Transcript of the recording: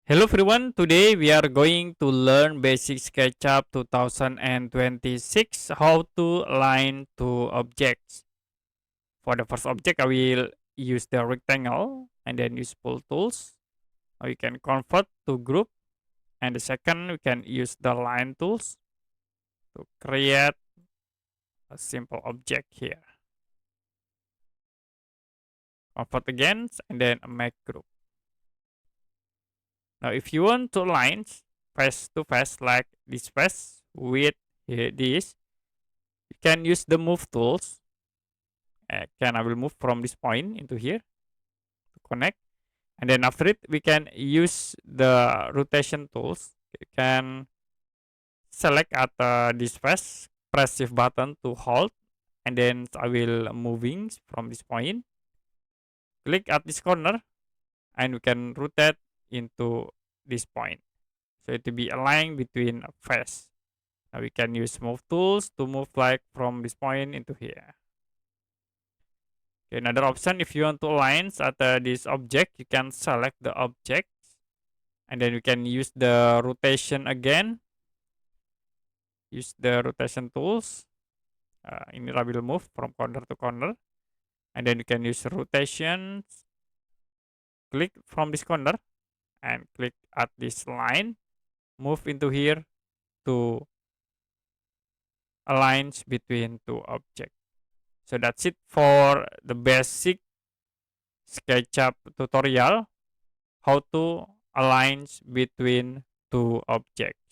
Hello everyone, today we are going to learn basic SketchUp 2026 how to align two objects. For the first object, I will use the rectangle and then use pull tools. We can convert to group, and the second we can use the line tools to create a simple object here. Convert again and then make group. Now if you want to align face to face like this face with this, you can use the move tools. I will move from this point into here to connect, and then after it we can use the rotation tools. You can select at this face, press shift button to hold, and then I will moving from this point, click at this corner, and we can rotate into this point, so it will be aligned between a face. Now we can use move tools to move like from this point into here. Okay, another option, if you want to align at this object, you can select the object, and then you can use the rotation again. Use the rotation tools. In I will move from corner to corner, and then you can use rotation. Click from this corner and click at this line. Move into here to align between two objects. So that's it for the basic SketchUp tutorial, how to align between two objects.